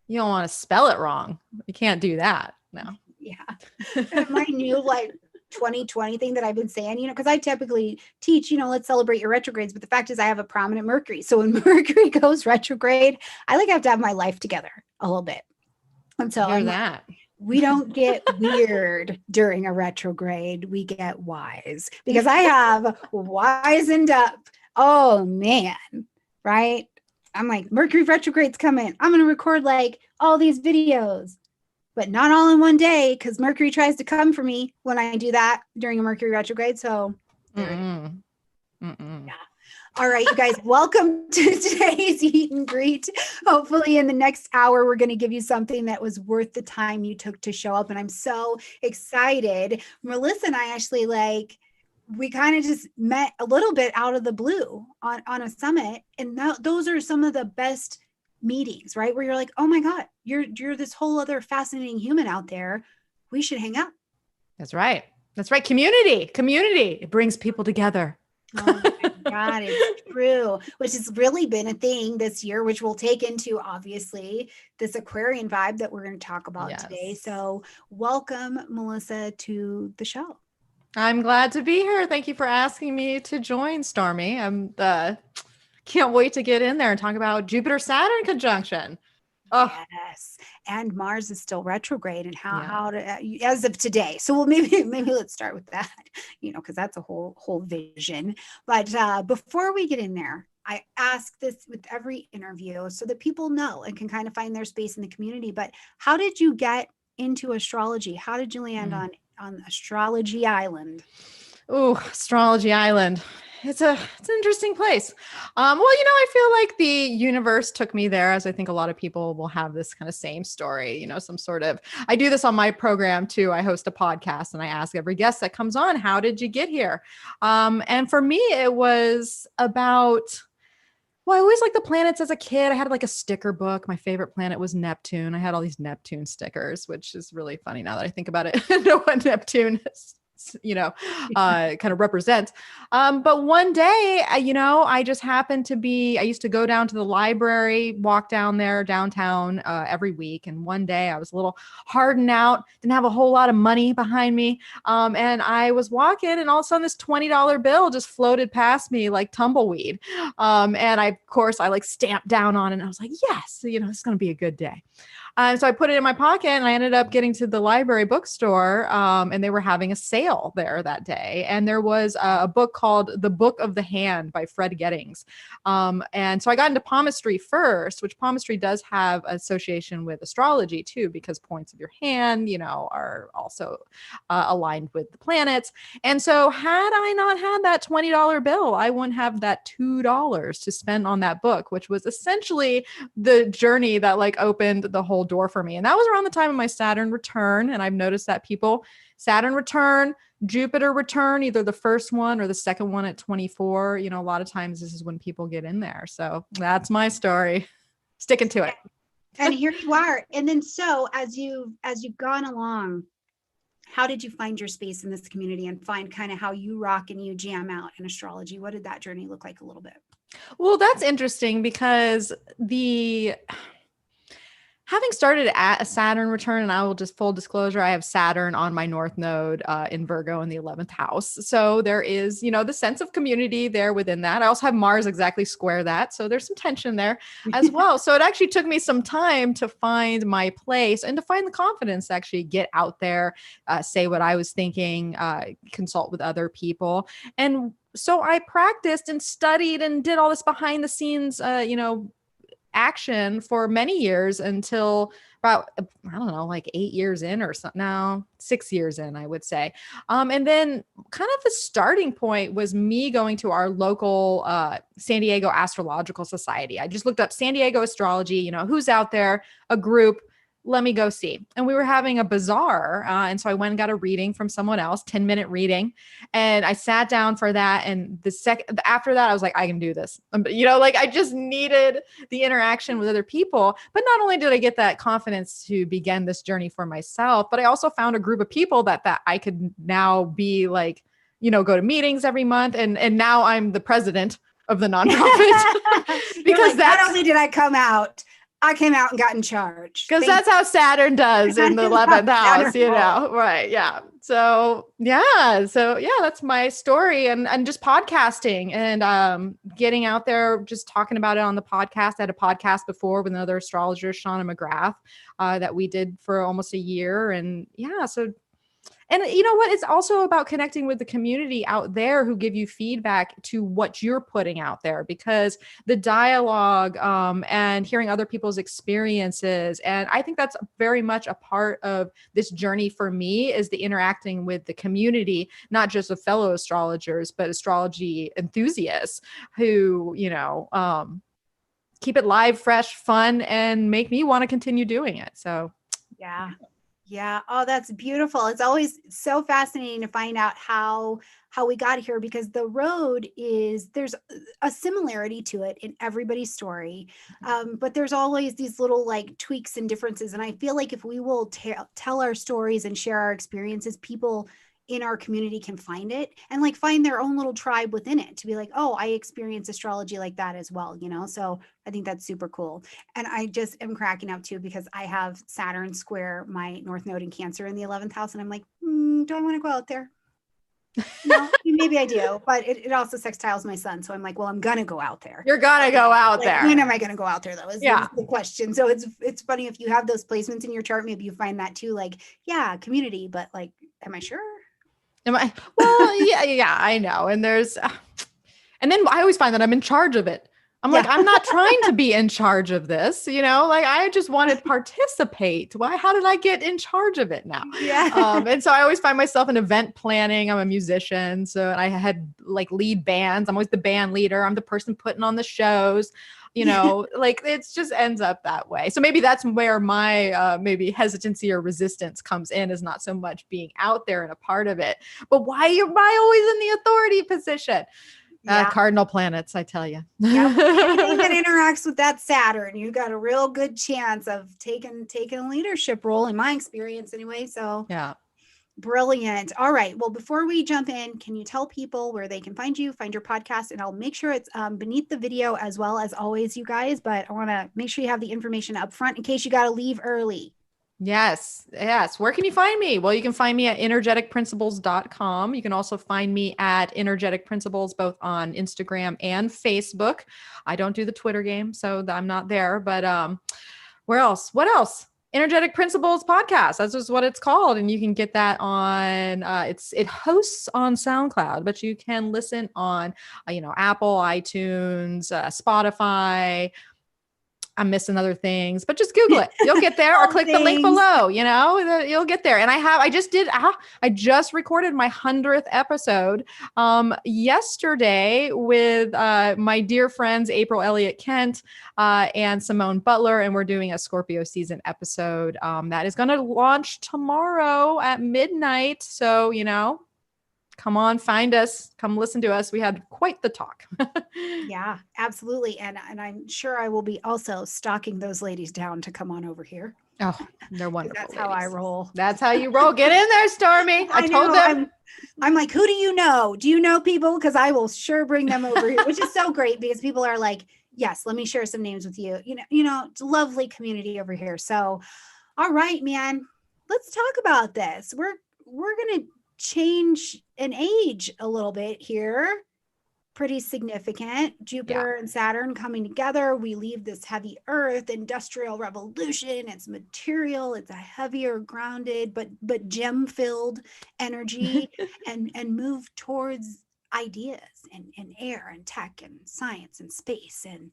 You don't want to spell it wrong. You can't do that. No. Yeah. My new 2020 thing that I've been saying, because I typically teach, let's celebrate your retrogrades. But the fact is I have a prominent Mercury. So when Mercury goes retrograde, I have to have my life together a little bit. And so Hear that. We don't get weird during a retrograde. We get wise, because I have wisened up. Oh man. Right. I'm like, Mercury retrograde's coming. I'm going to record all these videos, but not all in one day, because Mercury tries to come for me when I do that during a Mercury retrograde. So there it is. Yeah. All right, you guys, welcome to today's Eat and Greet. Hopefully in the next hour, we're going to give you something that was worth the time you took to show up. And I'm so excited. Melissa and I actually we kind of just met a little bit out of the blue on a summit. And those are some of the best meetings, right? Where you're like, oh my God, you're this whole other fascinating human out there. We should hang out. That's right. That's right. Community. It brings people together. Oh my God, it's true. Which has really been a thing this year, which we'll take into, obviously, this Aquarian vibe that we're going to talk about today. So welcome, Melissa, to the show. I'm glad to be here. Thank you for asking me to join, Stormie. I'm can't wait to get in there and talk about Jupiter-Saturn conjunction. Oh. Yes. And Mars is still retrograde, and how to, as of today. So maybe let's start with that, because that's a whole vision. But before we get in there, I ask this with every interview so that people know and can kind of find their space in the community. But how did you get into astrology? How did you land on Astrology Island? Oh, Astrology Island. It's an interesting place. Well, I feel like the universe took me there, as I think a lot of people will have this kind of same story, some sort of, I do this on my program too. I host a podcast and I ask every guest that comes on, how did you get here? And for me, it was about, well, I always liked the planets as a kid. I had a sticker book. My favorite planet was Neptune. I had all these Neptune stickers, which is really funny now that I think about it. I know what Neptune is. Kind of represents. But one day, I just happened to I used to go down to the library, walk down there downtown every week. And one day I was a little hardened out, didn't have a whole lot of money behind me. And I was walking, and all of a sudden this $20 bill just floated past me like tumbleweed. And I stamped down on it, and I was like, yes, it's going to be a good day. So I put it in my pocket, and I ended up getting to the library bookstore, and they were having a sale there that day. And there was a book called The Book of the Hand by Fred Gettings. And so I got into palmistry first, which palmistry does have association with astrology too, because points of your hand, are also aligned with the planets. And so had I not had that $20 bill, I wouldn't have that $2 to spend on that book, which was essentially the journey that opened the whole door for me. And that was around the time of my Saturn return. And I've noticed that people, Saturn return, Jupiter return, either the first one or the second one at 24, a lot of times this is when people get in there. So that's my story. Sticking to it. And here you are. And then so as you've gone along, how did you find your space in this community and find kind of how you rock and you jam out in astrology? What did that journey look like a little bit? Well, that's interesting because having started at a Saturn return, and I will just full disclosure, I have Saturn on my North Node in Virgo in the 11th house. So there is, the sense of community there within that. I also have Mars exactly square that. So there's some tension there as well. So it actually took me some time to find my place and to find the confidence to actually get out there, say what I was thinking, consult with other people. And so I practiced and studied and did all this behind the scenes, action for many years until about, 8 years in or something. No, 6 years in, I would say. And then kind of the starting point was me going to our local San Diego Astrological Society. I just looked up San Diego Astrology, who's out there, a group. Let me go see. And we were having a bazaar. And so I went and got a reading from someone else, 10-minute reading. And I sat down for that. And after that, I was like, I can do this. I just needed the interaction with other people. But not only did I get that confidence to begin this journey for myself, but I also found a group of people that I could now be go to meetings every month. And now I'm the president of the nonprofit. Because not only did I come out, I came out and got in charge. Because that's how Saturn does in the 11th house, Saturn know, right? Yeah. So yeah. So yeah, that's my story and just podcasting and getting out there, just talking about it on the podcast. I had a podcast before with another astrologer, Shauna McGrath, that we did for almost a year. And yeah, so and you know what? It's also about connecting with the community out there who give you feedback to what you're putting out there, because the dialogue and hearing other people's experiences. And I think that's very much a part of this journey for me, is the interacting with the community, not just of fellow astrologers, but astrology enthusiasts who, keep it live, fresh, fun, and make me want to continue doing it. So yeah. Yeah. Oh, that's beautiful. It's always so fascinating to find out how we got here, because the road there's a similarity to it in everybody's story. But there's always these little like tweaks and differences. And I feel like if we will tell our stories and share our experiences, people in our community can find it and like find their own little tribe within it to be like, oh, I experience astrology like that as well, So I think that's super cool. And I just am cracking up too, because I have Saturn square my North Node in Cancer in the 11th house. And I'm like, do I want to go out there? No, maybe I do, but it also sextiles my son. So I'm like, well, I'm going to go out there. You're going to go out there. When am I going to go out there though? Is the question. So it's funny if you have those placements in your chart, maybe you find that too, like, yeah, community, but like, am I sure? Am I? Well, yeah, I know. And there's, and then I always find that I'm in charge of it. I'm like, I'm not trying to be in charge of this, like I just want to participate. Why? How did I get in charge of it now? Yeah. And so I always find myself in event planning. I'm a musician. So I had like lead bands. I'm always the band leader. I'm the person putting on the shows. Like it's just ends up that way. So maybe that's where my maybe hesitancy or resistance comes in, is not so much being out there and a part of it, but why am I always in the authority position? Cardinal planets, I tell you. Anything that interacts with that Saturn, you've got a real good chance of taking a leadership role, in my experience anyway. So yeah. Brilliant. All right. Well, before we jump in, can you tell people where they can find you, find your podcast? And I'll make sure it's beneath the video as well, as always, you guys. But I want to make sure you have the information up front in case you got to leave early. Yes. Where can you find me? Well, you can find me at energeticprinciples.com. You can also find me at Energetic Principles, both on Instagram and Facebook. I don't do the Twitter game, so I'm not there. But where else? What else? Energetic Principles podcast. That's just what it's called. And you can get that on, it hosts on SoundCloud, but you can listen on, Apple, iTunes, Spotify. I'm missing other things, but just Google it. You'll get there, or click the link below, you'll get there. And I just recorded my 100th episode yesterday with my dear friends, April Elliott Kent and Simone Butler. And we're doing a Scorpio season episode that is going to launch tomorrow at midnight. So, come on, find us, come listen to us. We had quite the talk. Yeah, absolutely. And I'm sure I will be also stalking those ladies down to come on over here. Oh, they're wonderful. That's how I roll. That's how you roll. Get in there, Stormie. I told them. I'm like, who do you know? Do you know people? Because I will sure bring them over here, which is so great, because people are like, yes, let me share some names with you. It's a lovely community over here. So, all right, man, let's talk about this. We're going to change an age a little bit here. Pretty significant. Jupiter and Saturn coming together. We leave this heavy earth, industrial revolution. It's material. It's a heavier, grounded, but gem-filled energy and move towards ideas and air and tech and science and space. And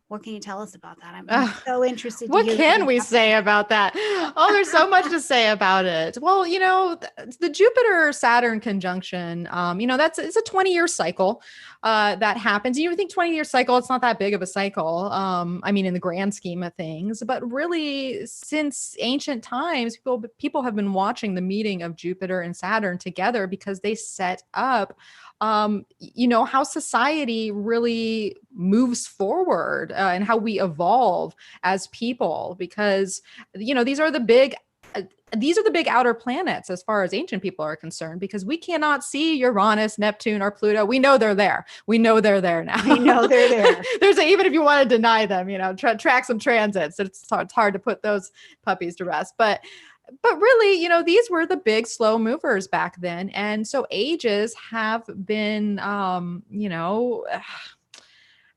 what can you tell us about that? I'm so interested. What can we say about that? Oh, there's so much to say about it. Well, the Jupiter-Saturn conjunction, it's a 20-year cycle that happens. You would think 20-year cycle, it's not that big of a cycle. In the grand scheme of things, but really since ancient times, people have been watching the meeting of Jupiter and Saturn together, because they set up how society really moves forward and how we evolve as people, because, these are the big these are the big outer planets as far as ancient people are concerned, because we cannot see Uranus, Neptune, or Pluto. We know they're there. We know they're there now. We know they're there. Even if you want to deny them, track some transits. It's hard to put those puppies to rest. But really, these were the big slow movers back then. And so ages have been,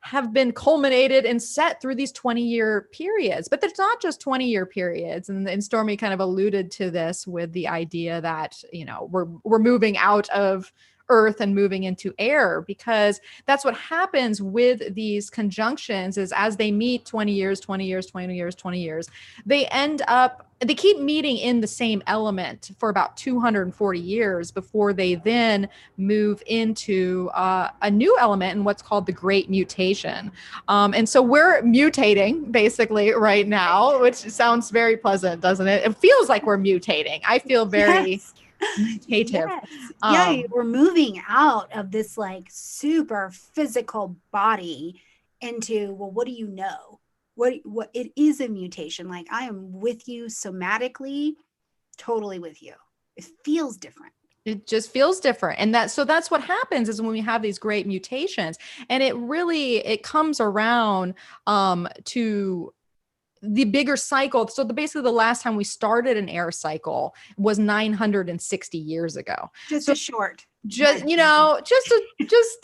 have been culminated and set through these 20-year periods. But there's not just 20-year periods. And Stormie kind of alluded to this with the idea that, we're moving out of Earth and moving into air, because that's what happens with these conjunctions is as they meet 20 years, 20 years, 20 years, 20 years, they keep meeting in the same element for about 240 years before they then move into a new element in what's called the Great Mutation. And so we're mutating basically right now, which sounds very pleasant, doesn't it? It feels like we're mutating. I feel very... Yes. mutative. Yes. We're moving out of this like super physical body into, well, what do you know? What it is a mutation. Like I am with you somatically, totally with you. It feels different. It just feels different. And that's what happens is when we have these great mutations, and it comes around to the bigger cycle. So basically the last time we started an air cycle was 960 years ago. Just just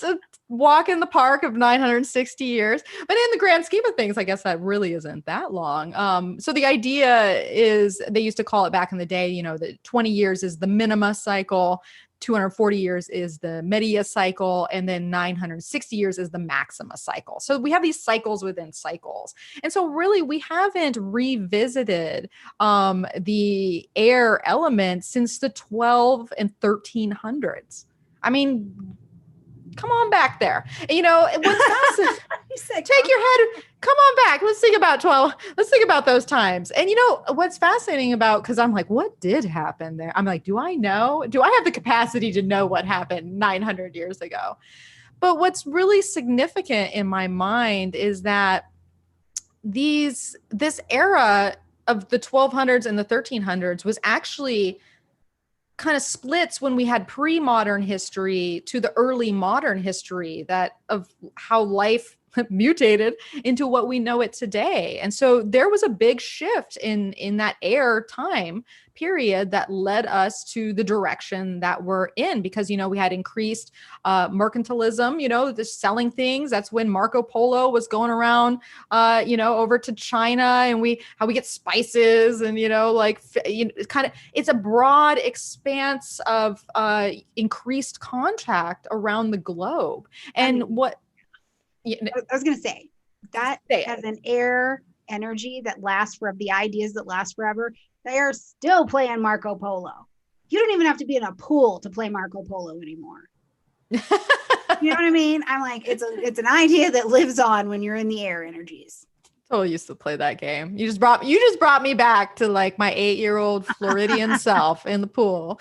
a walk in the park of 960 years. But in the grand scheme of things, I guess that really isn't that long. So the idea is, they used to call it back in the day, that 20 years is the minima cycle, 240 years is the media cycle, and then 960 years is the maxima cycle. So we have these cycles within cycles. And so really we haven't revisited the air element since the 12 and 1300s. I mean, come on back there. What's take your head, come on back. Let's think about those times. And what's fascinating about, because I'm like, what did happen there? I'm like, do I know? Do I have the capacity to know what happened 900 years ago? But what's really significant in my mind is that this era of the 1200s and the 1300s was actually kind of splits when we had pre-modern history to the early modern history of how life mutated into what we know it today. And so there was a big shift in that air time period that led us to the direction that we're in, because, we had increased mercantilism, the selling things. That's when Marco Polo was going around, over to China, and how we get spices and, it's a broad expanse of increased contact around the globe. And I was going to say that has an air energy that lasts forever. The ideas that last forever, they are still playing Marco Polo. You don't even have to be in a pool to play Marco Polo anymore. You know what I mean? I'm like, it's an idea that lives on when you're in the air energies. I used to play that game. You just brought me back to like my 8-year-old Floridian self in the pool.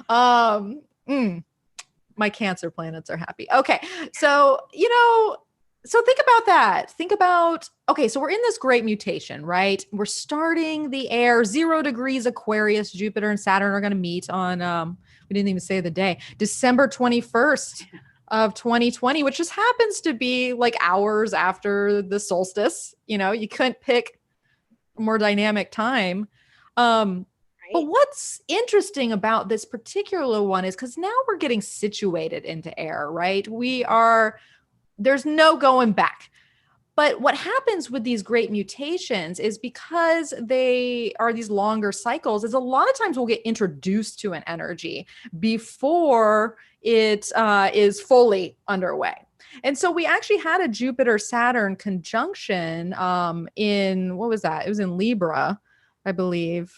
My Cancer planets are happy. Okay. So, so think about that. Okay, so we're in this great mutation, right? We're starting the air, 0 degrees Aquarius, Jupiter and Saturn are going to meet on, we didn't even say the day, December 21st of 2020, which just happens to be like hours after the solstice. You couldn't pick a more dynamic time. But what's interesting about this particular one is because now we're getting situated into air, right? There's no going back. But what happens with these great mutations is, because they are these longer cycles, is a lot of times we'll get introduced to an energy before it is fully underway. And so we actually had a Jupiter-Saturn conjunction in, what was that? It was in Libra, I believe.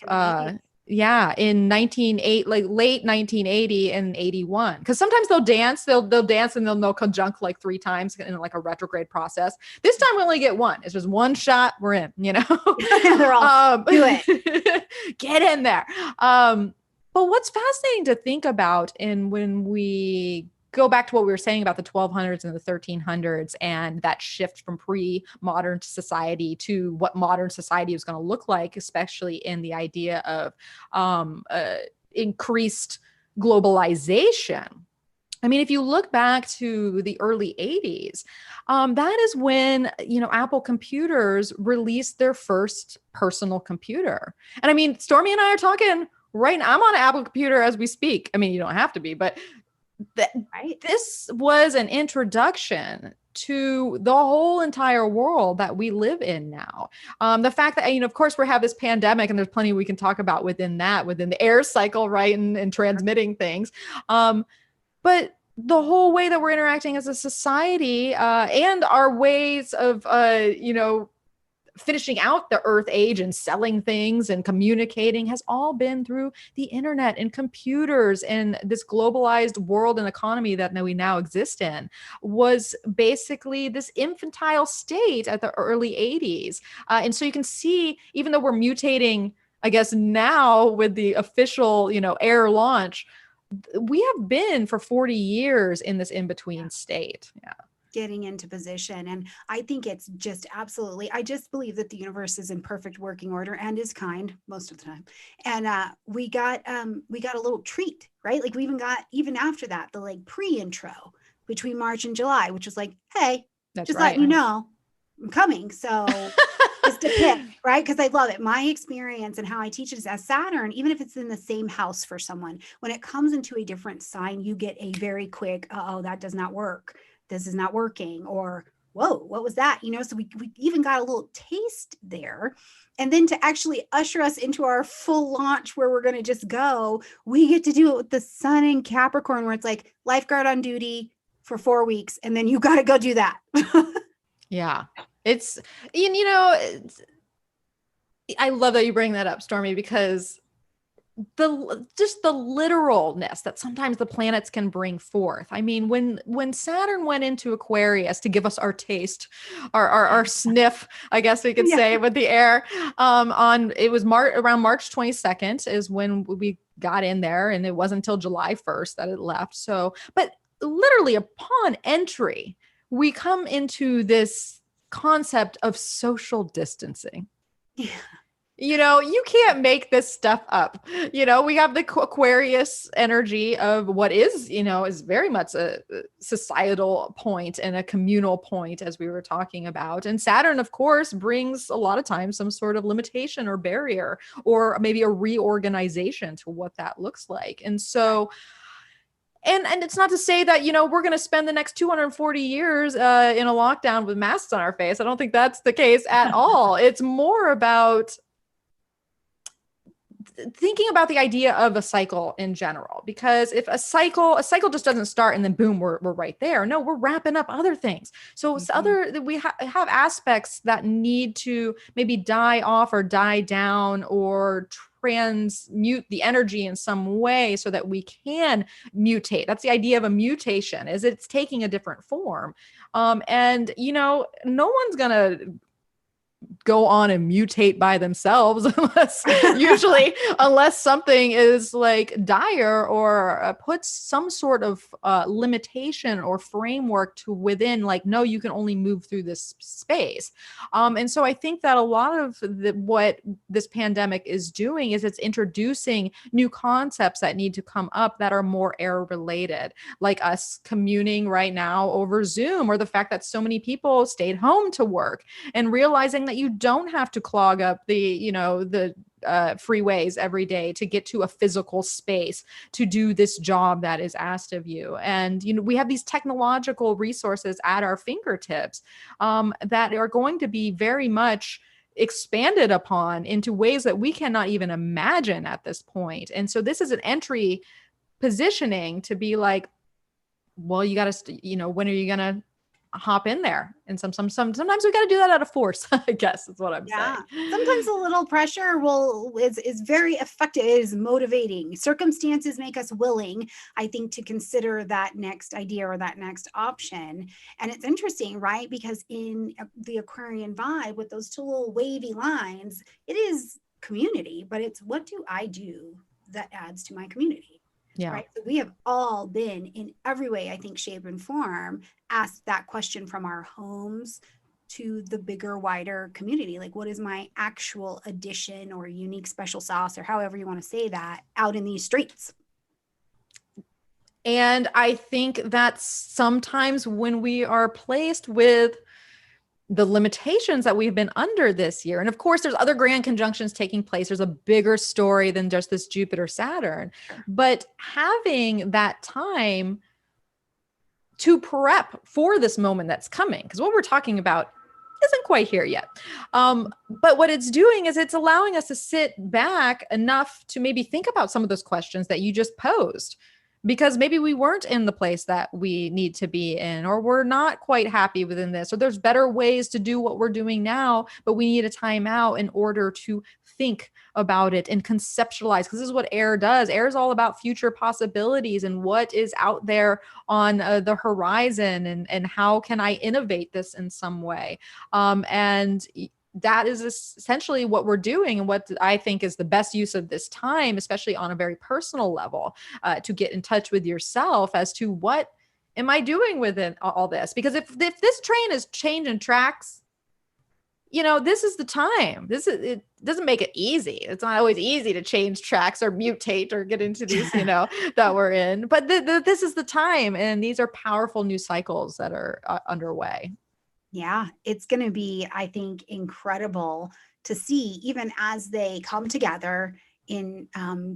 In late 1980 and 81. Because sometimes they'll dance and then they'll conjunct like 3 times in like a retrograde process. This time we only get one. It's just one shot. We're in, They're all do it. Get in there. But what's fascinating to think about, and when we go back to what we were saying about the 1200s and the 1300s and that shift from pre-modern society to what modern society is going to look like, especially in the idea of increased globalization. I mean, if you look back to the early 80s, that is when, Apple computers released their first personal computer. And I mean, Stormie and I are talking right now. I'm on an Apple computer as we speak. I mean, you don't have to be, but this was an introduction to the whole entire world that we live in now. The fact that, of course, we have this pandemic, and there's plenty we can talk about within the air cycle, right, and transmitting things. But the whole way that we're interacting as a society and our ways of, finishing out the Earth age and selling things and communicating has all been through the internet and computers, and this globalized world and economy that we now exist in was basically this infantile state at the early 80s. And so you can see, even though we're mutating, I guess now with the official, air launch, we have been for 40 years in this in-between state. Yeah. Getting into position. And I think it's just absolutely, I just believe that the universe is in perfect working order and is kind most of the time. And we got a little treat, right? Like we even after that, the like pre-intro between March and July, which was like, hey, that's just right. letting you know I'm coming. So just a pick, right? Because I love it. My experience and how I teach it is as Saturn, even if it's in the same house for someone, when it comes into a different sign, you get a very quick, oh, that does not work. This is not working, or whoa, what was that? So we even got a little taste there. And then to actually usher us into our full launch where we're going to just go, we get to do it with the sun in Capricorn, where it's like lifeguard on duty for 4 weeks. And then you got to go do that. Yeah. It's, I love that you bring that up, Stormie, because just the literalness that sometimes the planets can bring forth. I mean, when Saturn went into Aquarius to give us our taste, our sniff, I guess we could say, with the air, it was around March 22nd is when we got in there, and it wasn't until July 1st that it left. So, but literally upon entry, we come into this concept of social distancing. Yeah. You can't make this stuff up. We have the Aquarius energy of what is very much a societal point and a communal point, as we were talking about. And Saturn, of course, brings a lot of times some sort of limitation or barrier, or maybe a reorganization to what that looks like. And so, and it's not to say that, we're going to spend the next 240 years in a lockdown with masks on our face. I don't think that's the case at all. It's more about thinking about the idea of a cycle in general, because if a cycle just doesn't start and then boom, we're right there. No, we're wrapping up other things. So we have aspects that need to maybe die off or die down or transmute the energy in some way so that we can mutate. That's the idea of a mutation, is it's taking a different form. And no one's gonna go on and mutate by themselves unless something is like dire or puts some sort of limitation or framework to within, like, no, you can only move through this space. And so I think that a lot of what this pandemic is doing is it's introducing new concepts that need to come up that are more air related, like us communing right now over Zoom, or the fact that so many people stayed home to work, and realizing that you don't have to clog up the freeways every day to get to a physical space to do this job that is asked of you. And we have these technological resources at our fingertips that are going to be very much expanded upon into ways that we cannot even imagine at this point. And so this is an entry positioning to be like, well, you got to, when are you going to hop in there? And sometimes we got to do that out of force, I guess is what I'm saying. Sometimes a little pressure is very effective. It is motivating. Circumstances make us willing, I think, to consider that next idea or that next option. And it's interesting, right? Because in the Aquarian vibe, with those two little wavy lines, it is community, but it's what do I do that adds to my community? Yeah. right? So we have all been in every way, I think, shape and form, asked that question from our homes to the bigger, wider community. Like, what is my actual addition or unique special sauce, or however you want to say that, out in these streets? And I think that sometimes when we are placed with the limitations that we've been under this year, and of course, there's other grand conjunctions taking place. There's a bigger story than just this Jupiter Saturn, but having that time to prep for this moment that's coming, because what we're talking about isn't quite here yet. But what it's doing is it's allowing us to sit back enough to maybe think about some of those questions that you just posed, because maybe we weren't in the place that we need to be in, or we're not quite happy within this, or there's better ways to do what we're doing now, but we need a timeout in order to think about it and conceptualize, because this is what air does. Air is all about future possibilities and what is out there on the horizon, and how can I innovate this in some way. And that is essentially what we're doing, and what I think is the best use of this time, especially on a very personal level, to get in touch with yourself as to what am I doing with it, all this. Because if this train is changing tracks, this is the time. It doesn't make it easy. It's not always easy to change tracks or mutate or get into these, that we're in. But this is the time, and these are powerful new cycles that are underway. Yeah, it's going to be, I think, incredible to see, even as they come together in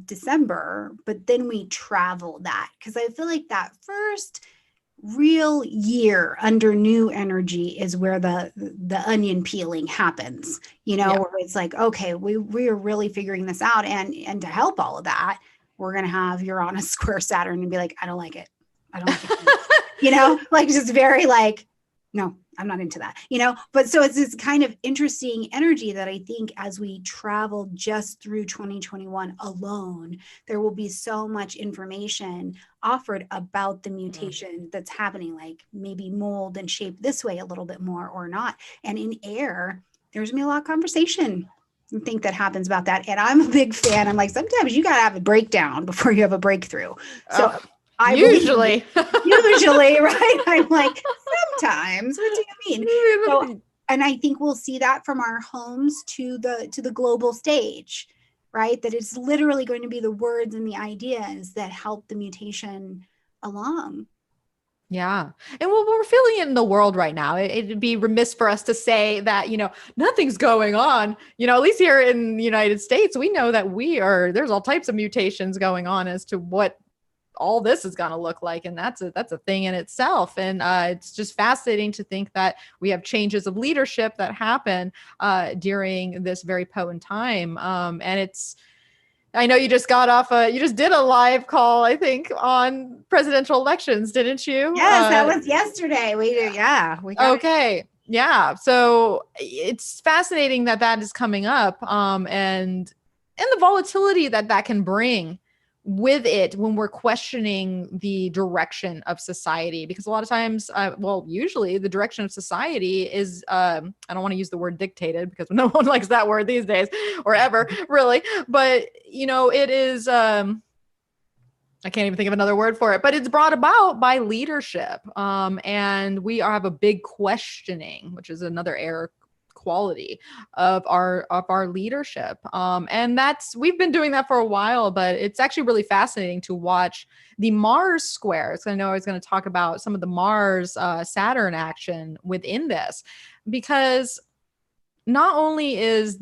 December, but then we travel that, because I feel like that first real year under new energy is where the onion peeling happens, Yeah. where it's like, okay, we are really figuring this out, and to help all of that, we're going to have Uranus square Saturn and be like, I don't like it. I don't like it. Like, just very like, no, I'm not into that, but so it's this kind of interesting energy that I think as we travel just through 2021 alone, there will be so much information offered about the mutation that's happening, like maybe mold and shape this way a little bit more or not. And in air, there's gonna be a lot of conversation, I think, that happens about that. And I'm a big fan. I'm like, sometimes you got to have a breakdown before you have a breakthrough. So I usually, usually, right? I'm like, sometimes. What do you mean? So, and I think we'll see that from our homes to the global stage, right? That it's literally going to be the words and the ideas that help the mutation along. Yeah. And what we're feeling in the world right now, it'd be remiss for us to say that, nothing's going on. At least here in the United States, we know that there's all types of mutations going on as to what all this is going to look like. And that's a thing in itself. And it's just fascinating to think that we have changes of leadership that happen during this very potent time. And I know you just you just did a live call, I think, on presidential elections, didn't you? Yes, that was yesterday. Okay. Yeah. So it's fascinating that is coming up. And the volatility that can bring with it when we're questioning the direction of society, because a lot of times, usually the direction of society is, I don't want to use the word dictated, because no one likes that word these days, or ever really, but it is, I can't even think of another word for it, but it's brought about by leadership. And we have a big questioning, which is another air quality of our leadership. And we've been doing that for a while, but it's actually really fascinating to watch the Mars squares. I know I was going to talk about some of the Mars Saturn action within this, because not only is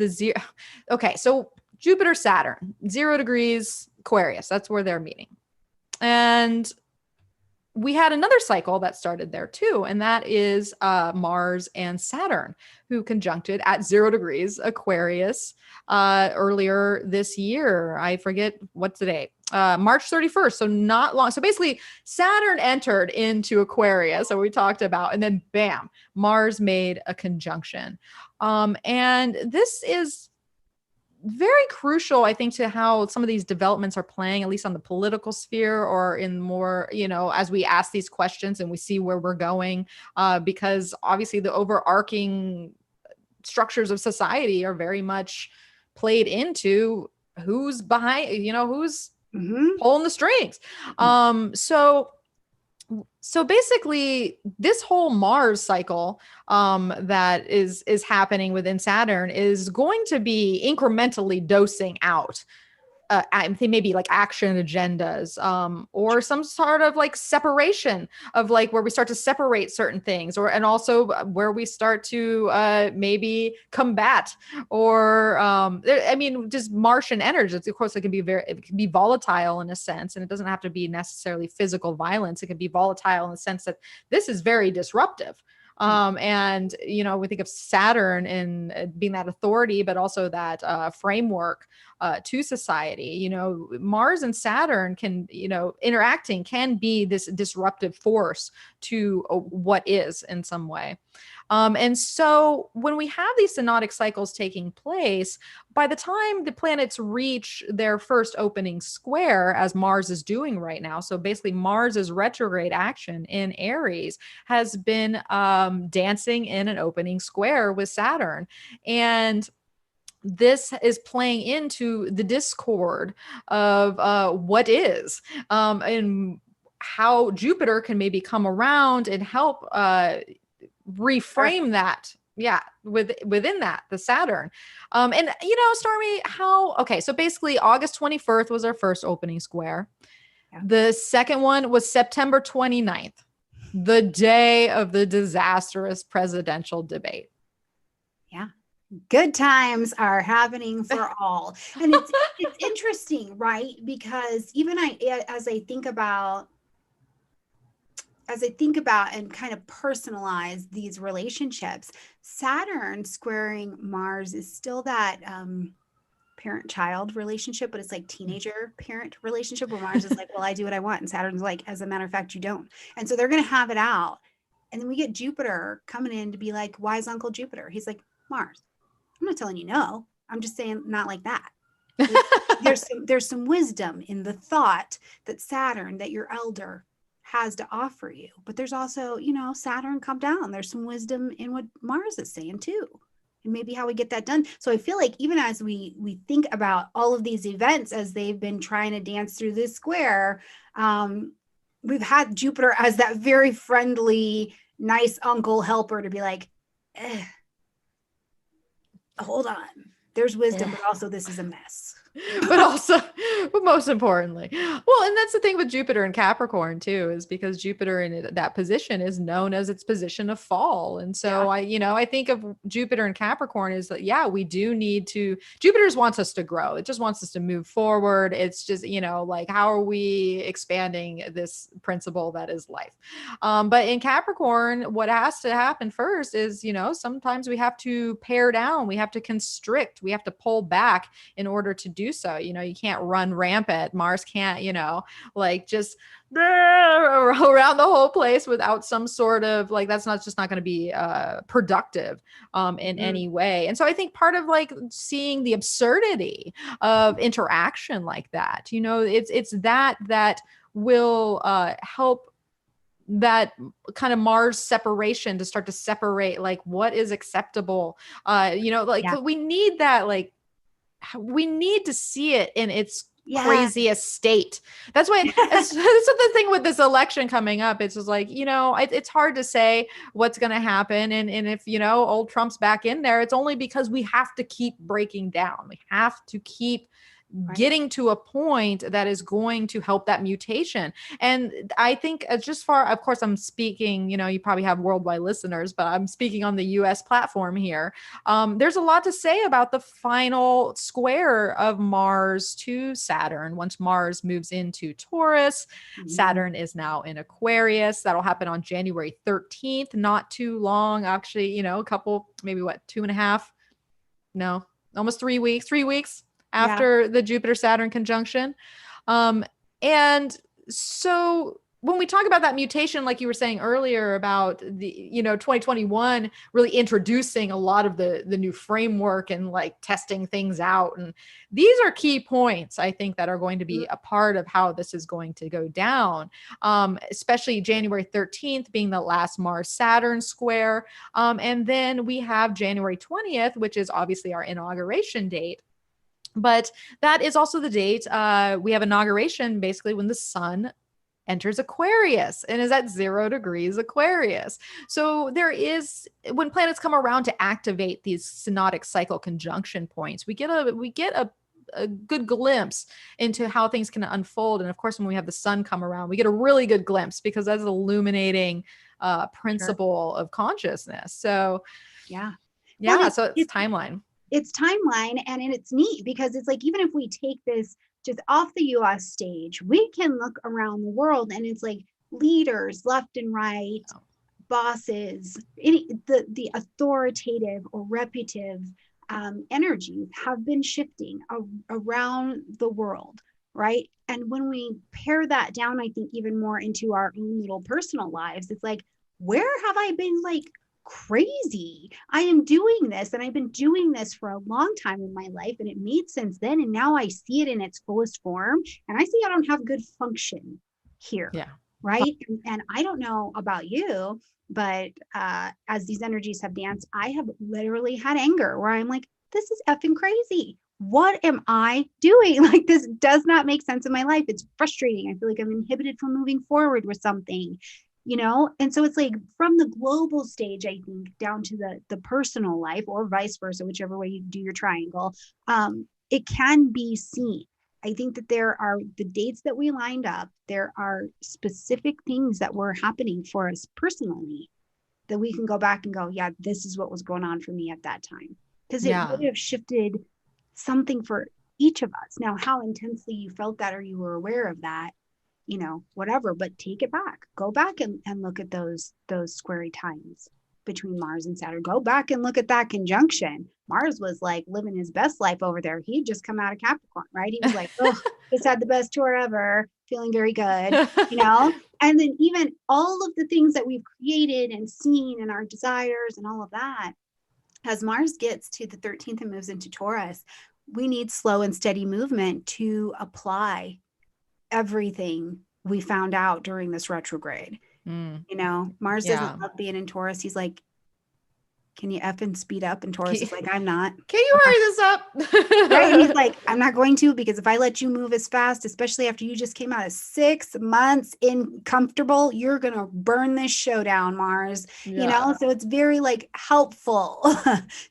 so Jupiter Saturn 0 degrees Aquarius, that's where they're meeting. And we had another cycle that started there too, and that is Mars and Saturn, who conjuncted at 0 degrees Aquarius earlier this year. I forget what's the date. March 31st, so not long. So basically, Saturn entered into Aquarius, so we talked about, and then bam, Mars made a conjunction. And this is very crucial, I think, to how some of these developments are playing, at least on the political sphere, or in more, as we ask these questions and we see where we're going, because obviously the overarching structures of society are very much played into who's behind, who's pulling the strings. So basically this whole Mars cycle that is happening within Saturn is going to be incrementally dosing out I think maybe like action agendas, or some sort of like separation of like where we start to separate certain things, or and also where we start to maybe combat, or I mean, just Martian energy. Of course, it can be volatile in a sense, and it doesn't have to be necessarily physical violence. It can be volatile in the sense that this is very disruptive. And, you know, we think of Saturn in being that authority, but also that framework to society. You know, Mars and Saturn can, you know, interacting can be this disruptive force to what is in some way. And so when we have these synodic cycles taking place, by the time the planets reach their first opening square, as Mars is doing right now, so basically Mars's retrograde action in Aries has been dancing in an opening square with Saturn. And this is playing into the discord of what is, and how Jupiter can maybe come around and help reframe that, yeah, within that, the Saturn. And you know, Stormie, okay, so basically August 21st was our first opening square. The second one was September 29th, the day of the disastrous presidential debate. Yeah, good times are happening for all. And it's interesting, right? Because even as I think about and kind of personalize these relationships, Saturn squaring Mars is still that parent-child relationship, but it's like teenager-parent relationship where Mars is like, well, I do what I want. And Saturn's like, as a matter of fact, you don't. And so they're going to have it out. And then we get Jupiter coming in to be like, wise Uncle Jupiter. He's like, Mars, I'm not telling you no. I'm just saying not like that. There's some wisdom in the thought that Saturn, that your elder, has to offer you. But there's also, you know, Saturn, come down. There's some wisdom in what Mars is saying too, and maybe how we get that done. So I feel like even as we think about all of these events as they've been trying to dance through this square, we've had Jupiter as that very friendly, nice uncle helper to be like, hold on, there's wisdom, but also this is a mess. but most importantly, well, and that's the thing with Jupiter and Capricorn too, is because Jupiter in that position is known as its position of fall. And so I think of Jupiter and Capricorn is that, yeah, we do need to, Jupiter wants us to grow. It just wants us to move forward. It's just, you know, like, how are we expanding this principle that is life? But in Capricorn, what has to happen first is, you know, sometimes we have to pare down, we have to constrict, we have to pull back in order to do so. You know, you can't run rampant. Mars can't, you know, like just around the whole place without some sort of like, that's not going to be productive in any way. And so I think part of like seeing the absurdity of interaction like that, you know, it's that will help that kind of Mars separation to start to separate like what is acceptable, you know, like we need that, like we need to see it in its craziest state. That's why that's the thing with this election coming up. It's just like, you know, it's hard to say what's going to happen. And if, you know, old Trump's back in there, it's only because we have to keep breaking down. We have to keep getting to a point that is going to help that mutation. And I think just far, of course, I'm speaking, you know, you probably have worldwide listeners, but I'm speaking on the US platform here. There's a lot to say about the final square of Mars to Saturn. Once Mars moves into Taurus, Saturn is now in Aquarius. That'll happen on January 13th, not too long, actually, you know, a couple, maybe what, 2.5, no, almost 3 weeks after the Jupiter Saturn conjunction. And so when we talk about that mutation, like you were saying earlier about the, you know, 2021 really introducing a lot of the new framework and like testing things out. And these are key points, I think, that are going to be a part of how this is going to go down, especially January 13th being the last Mars Saturn square. And then we have January 20th, which is obviously our inauguration date, But that is also the date. We have inauguration basically when the sun enters Aquarius and is at 0 degrees Aquarius. So there is, when planets come around to activate these synodic cycle conjunction points, we get a good glimpse into how things can unfold. And of course, when we have the sun come around, we get a really good glimpse because that's an illuminating principle of consciousness. So yeah. yeah, Well, so it's timeline. It's timeline, and it's neat because it's like, even if we take this just off the US stage, we can look around the world and it's like leaders left and right, bosses, the authoritative or reputative energies have been shifting around the world, right? And when we pare that down, I think even more into our own little personal lives, it's like, where have I been like crazy? I am doing this, and I've been doing this for a long time in my life, and it made sense then, and now I see it in its fullest form, and I see I don't have good function here. Yeah. Right. And I don't know about you, but as these energies have danced, I have literally had anger where I'm like, this is effing crazy. What am I doing? Like, this does not make sense in my life. It's frustrating. I feel like I'm inhibited from moving forward with something, you know? And so it's like, from the global stage, I think, down to the personal life, or vice versa, whichever way you do your triangle, it can be seen. I think that there are the dates that we lined up. There are specific things that were happening for us personally that we can go back and go, yeah, this is what was going on for me at that time. Because it would have shifted something for each of us. Now, how intensely you felt that, or you were aware of that, you know, whatever, but take it back. Go back and look at those squarey times between Mars and Saturn. Go back and look at that conjunction. Mars was like living his best life over there. He'd just come out of Capricorn, right? He was like, oh, just had the best tour ever, feeling very good, you know? And then even all of the things that we've created and seen and our desires and all of that, as Mars gets to the 13th and moves into Taurus, we need slow and steady movement to apply everything we found out during this retrograde. You know, Mars doesn't love being in Taurus. He's like, can you effing speed up? And Taurus is like, I'm not. Can you hurry this up? Right? And he's like, I'm not going to, because if I let you move as fast, especially after you just came out of 6 months in comfortable, you're going to burn this show down, Mars. You know, so it's very like helpful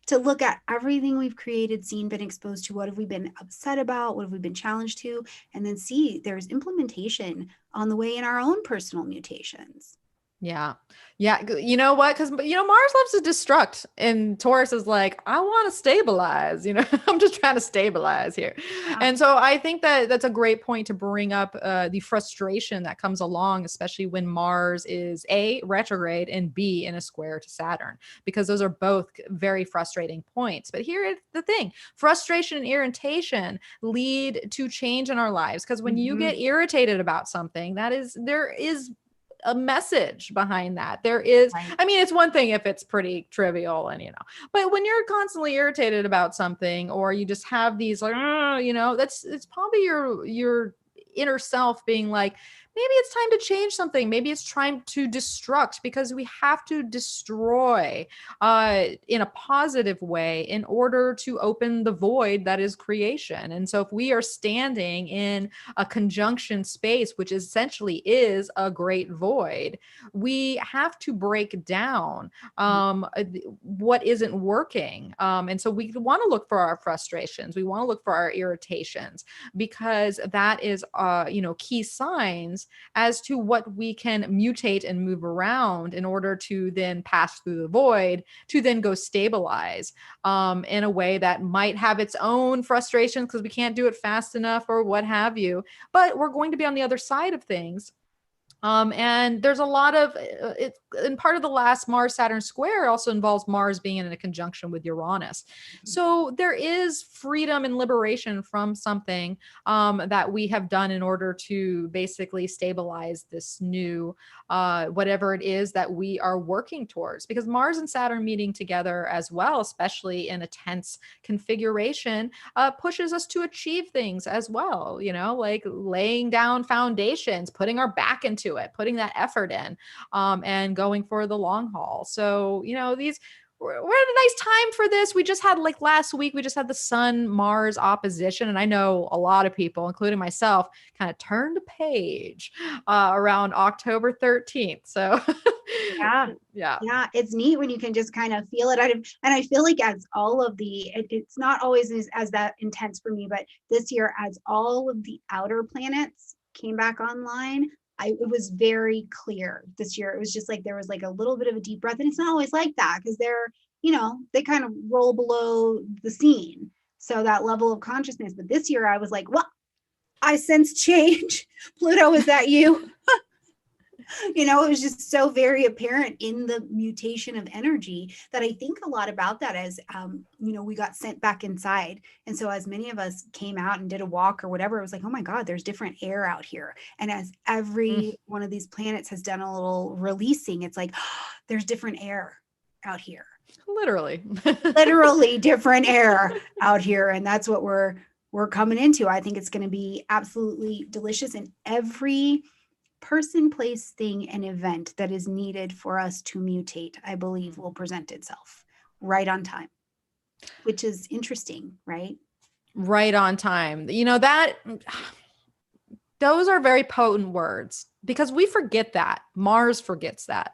to look at everything we've created, seen, been exposed to. What have we been upset about? What have we been challenged to? And then see there's implementation on the way in our own personal mutations. Yeah. You know what? Because, you know, Mars loves to destruct, and Taurus is like, I want to stabilize, you know, I'm just trying to stabilize here. Yeah. And so I think that that's a great point to bring up the frustration that comes along, especially when Mars is A, retrograde, and B, in a square to Saturn, because those are both very frustrating points. But here's the thing: frustration and irritation lead to change in our lives. Because when you get irritated about something, there is a message behind that. There is, I mean, it's one thing if it's pretty trivial and, you know, but when you're constantly irritated about something, or you just have these like, you know, it's probably your inner self being like, maybe it's time to change something. Maybe it's time to destruct, because we have to destroy in a positive way in order to open the void that is creation. And so if we are standing in a conjunction space, which essentially is a great void, we have to break down what isn't working. And so we want to look for our frustrations. We want to look for our irritations, because that is, you know, key signs as to what we can mutate and move around in order to then pass through the void, to then go stabilize in a way that might have its own frustrations because we can't do it fast enough or what have you. But we're going to be on the other side of things. And there's a lot of it, and part of the last Mars Saturn square also involves Mars being in a conjunction with Uranus. So there is freedom and liberation from something that we have done in order to basically stabilize this new whatever it is that we are working towards. Because Mars and Saturn meeting together as well, especially in a tense configuration, pushes us to achieve things as well, you know, like laying down foundations, putting our back into it, putting that effort in, and going for the long haul. So, you know, we're at a nice time for this. We just had like last week, we just had the Sun Mars opposition. And I know a lot of people, including myself, kind of turned a page around October 13th. So Yeah. yeah. Yeah, it's neat when you can just kind of feel it out of, and I feel like as all of the, it's not always as that intense for me, but this year, as all of the outer planets came back online, it was very clear this year. It was just like there was like a little bit of a deep breath, and it's not always like that because they're, they kind of roll below the scene. So that level of consciousness. But this year I was like, well, I sense change. Pluto, is that you? It was just so very apparent in the mutation of energy that I think a lot about that as, we got sent back inside. And so as many of us came out and did a walk or whatever, it was like, oh my God, there's different air out here. And as every one of these planets has done a little releasing, it's like, oh, there's different air out here. Literally. Literally different air out here. And that's what we're coming into. I think it's going to be absolutely delicious. And every person, place, thing, and event that is needed for us to mutate, I believe, will present itself right on time, which is interesting, right? Right on time. That those are very potent words because we forget that. Mars forgets that.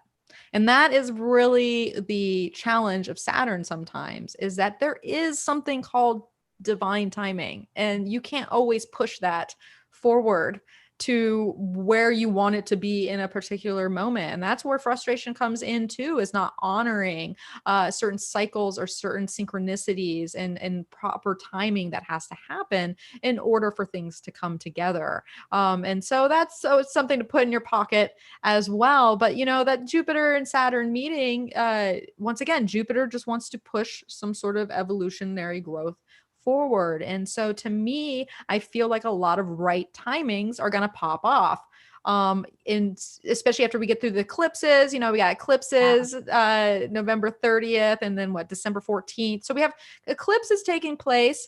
And that is really the challenge of Saturn sometimes, is that there is something called divine timing, and you can't always push that forward to where you want it to be in a particular moment. And that's where frustration comes in too, is not honoring certain cycles or certain synchronicities and proper timing that has to happen in order for things to come together. And so it's something to put in your pocket as well. But that Jupiter and Saturn meeting, once again, Jupiter just wants to push some sort of evolutionary growth forward. And so to me, I feel like a lot of right timings are going to pop off. And especially after we get through the eclipses, we got eclipses, November 30th, and then December 14th. So we have eclipses taking place,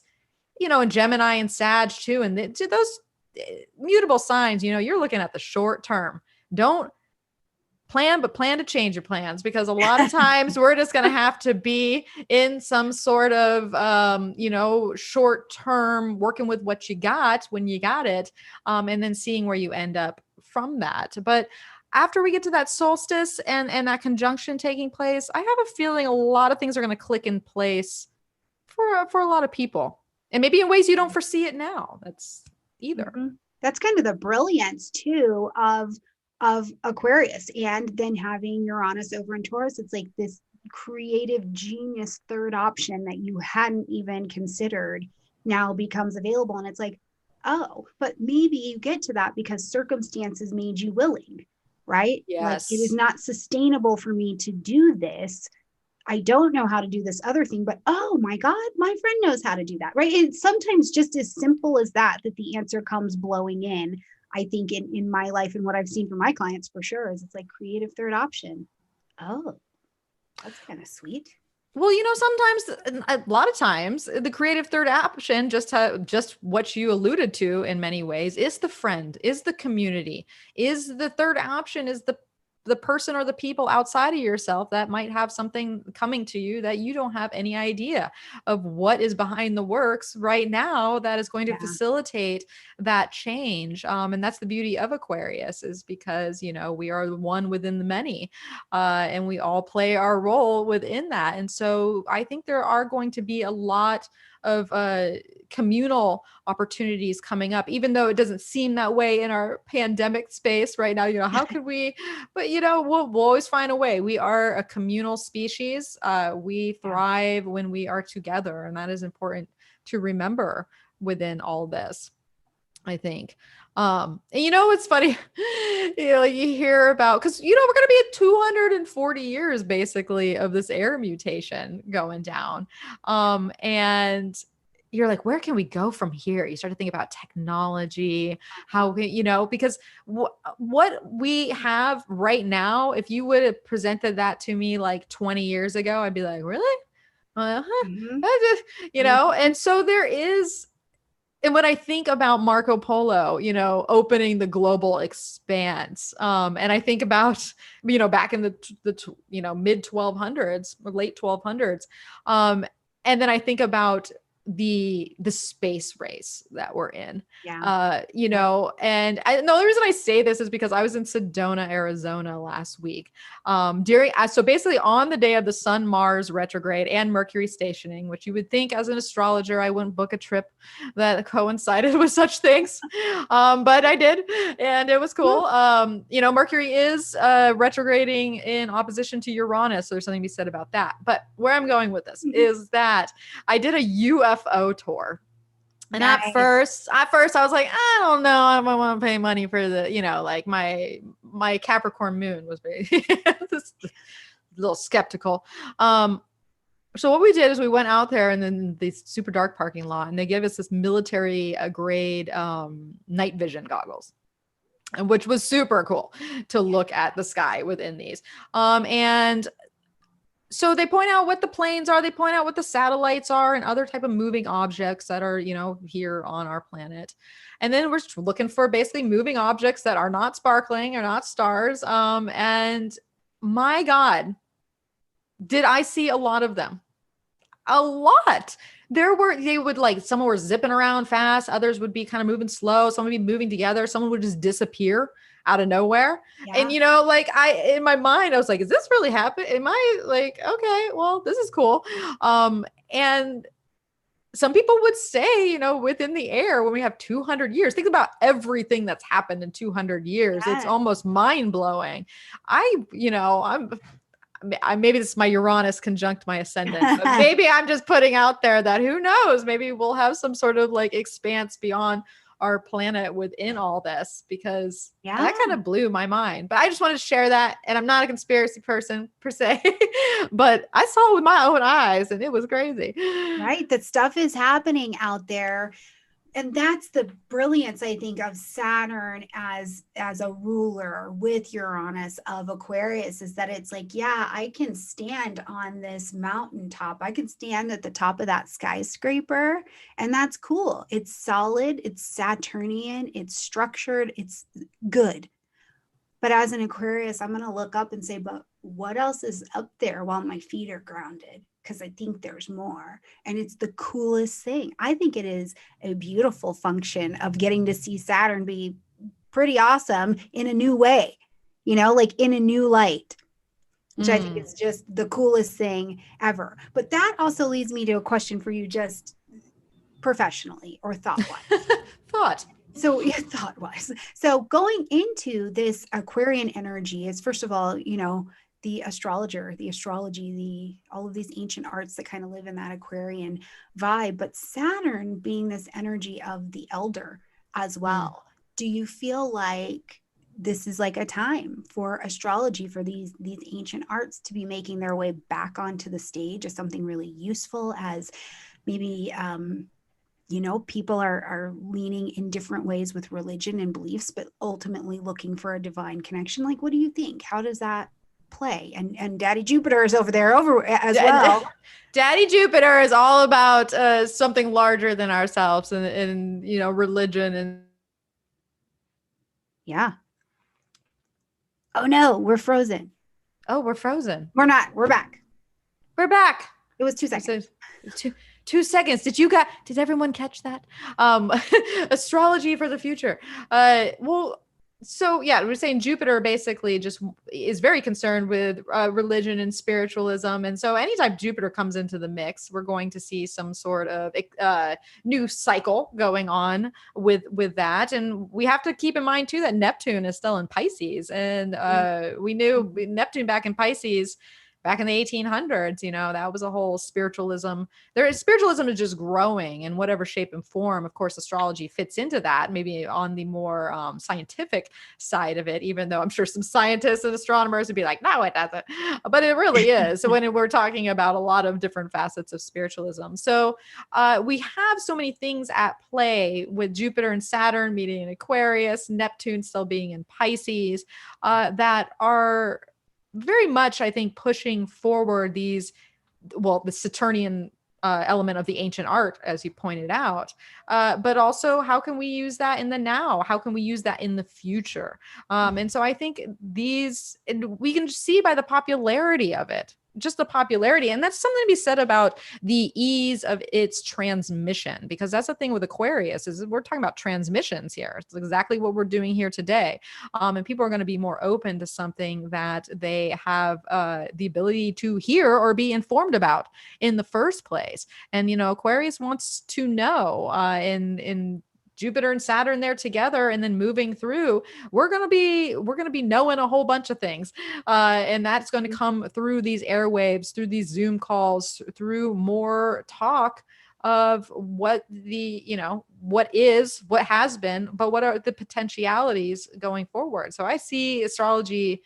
in Gemini and Sag too. And those mutable signs, you're looking at the short term. Don't plan to change your plans, because a lot of times we're just going to have to be in some sort of, short term working with what you got when you got it, and then seeing where you end up from that. But after we get to that solstice and that conjunction taking place, I have a feeling a lot of things are going to click in place for a lot of people, and maybe in ways you don't foresee it now. That's either. Mm-hmm. That's kind of the brilliance too of Aquarius, and then having Uranus over in Taurus. It's like this creative genius third option that you hadn't even considered now becomes available. And it's like, oh, but maybe you get to that because circumstances made you willing, right? Yes. Like, it is not sustainable for me to do this. I don't know how to do this other thing, but oh my God, my friend knows how to do that, right? It's sometimes just as simple as that the answer comes blowing in. I think in my life and what I've seen from my clients for sure is it's like creative third option. Oh, that's kind of sweet. Well, sometimes, a lot of times, the creative third option, just what you alluded to in many ways, is the friend, is the community, is the third option, is the person or the people outside of yourself that might have something coming to you that you don't have any idea of what is behind the works right now that is going to facilitate that change. And that's the beauty of Aquarius, is because, we are the one within the many, and we all play our role within that. And so I think there are going to be a lot of communal opportunities coming up, even though it doesn't seem that way in our pandemic space right now. How could we, but we'll always find a way. We are a communal species. We thrive when we are together, and that is important to remember within all this, I think. And it's funny, you hear about, because we're going to be at 240 years basically of this air mutation going down, and you're like, where can we go from here? You start to think about technology, how because what we have right now, if you would have presented that to me like 20 years ago, I'd be like, really? And so there is And when I think about Marco Polo, opening the global expanse, and I think about, back in the mid 1200s or late 1200s, and then I think about the space race that we're in, Yeah. and the only reason I say this is because I was in Sedona, Arizona last week, so basically on the day of the Sun Mars retrograde and Mercury stationing, which you would think as an astrologer I wouldn't book a trip that coincided with such things, but I did, and it was cool. Mercury is retrograding in opposition to Uranus, so there's something to be said about that. But where I'm going with this is that I did a UFO tour. And Nice. at first I was like, I don't know, I don't want to pay money for the, like my Capricorn moon was very just a little skeptical. So what we did is we went out there and then the super dark parking lot, and they gave us this military grade night vision goggles, which was super cool to look at the sky within these. And so they point out what the planes are, they point out what the satellites are and other type of moving objects that are, here on our planet. And then we're looking for basically moving objects that are not sparkling or not stars. And my God, did I see a lot of them? A lot. Some were zipping around fast. Others would be kind of moving slow. Some would be moving together. Someone would just disappear out of nowhere. Yeah. And, in my mind, I was like, is this really happening? Am I like, okay, well, this is cool. And some people would say, within the air when we have 200 years, think about everything that's happened in 200 years. Yeah. It's almost mind blowing. Maybe this is my Uranus conjunct my ascendant, but maybe I'm just putting out there that who knows, maybe we'll have some sort of like expanse beyond our planet within all this, because that kind of blew my mind. But I just wanted to share that. And I'm not a conspiracy person per se, but I saw it with my own eyes and it was crazy. Right. That stuff is happening out there. And that's the brilliance, I think, of Saturn as a ruler with Uranus of Aquarius, is that it's like, yeah, I can stand on this mountaintop. I can stand at the top of that skyscraper. And that's cool. It's solid. It's Saturnian. It's structured. It's good. But as an Aquarius, I'm going to look up and say, but what else is up there while my feet are grounded? Because I think there's more. And it's the coolest thing. I think it is a beautiful function of getting to see Saturn be pretty awesome in a new way, like in a new light, which I think is just the coolest thing ever. But that also leads me to a question for you, just professionally or thought-wise. So thought-wise. So going into this Aquarian energy is, first of all, the astrologer, the astrology, all of these ancient arts that kind of live in that Aquarian vibe, but Saturn being this energy of the elder as well. Do you feel like this is like a time for astrology, for these ancient arts to be making their way back onto the stage as something really useful, as maybe, people are leaning in different ways with religion and beliefs, but ultimately looking for a divine connection? Like, what do you think? How does that play? And Daddy Jupiter is over there as well. Daddy Jupiter is all about something larger than ourselves and religion and oh no, we're frozen. Oh, we're frozen. We're not. We're back. We're back. It was 2 seconds. 2 seconds. Did everyone catch that? Astrology for the future. So yeah, we're saying Jupiter basically just is very concerned with religion and spiritualism. And so anytime Jupiter comes into the mix, we're going to see some sort of new cycle going on with that. And we have to keep in mind too, that Neptune is still in Pisces. And we knew Neptune back in Pisces back in the 1800s, that was a whole spiritualism. Spiritualism is just growing in whatever shape and form. Of course, astrology fits into that, maybe on the more scientific side of it, even though I'm sure some scientists and astronomers would be like, no, it doesn't. But it really is. So when we're talking about a lot of different facets of spiritualism. So we have so many things at play with Jupiter and Saturn meeting in Aquarius, Neptune still being in Pisces, that are very much, I think, pushing forward the Saturnian element of the ancient art, as you pointed out, but also how can we use that in the now? How can we use that in the future? And so I think and we can see by the popularity of it, just the popularity. And that's something to be said about the ease of its transmission, because that's the thing with Aquarius is we're talking about transmissions here. It's exactly what we're doing here today. And people are going to be more open to something that they have the ability to hear or be informed about in the first place. And, Aquarius wants to know in Jupiter and Saturn there together, and then moving through, we're gonna be knowing a whole bunch of things, and that's going to come through these airwaves, through these Zoom calls, through more talk of what what has been, but what are the potentialities going forward. So I see astrology,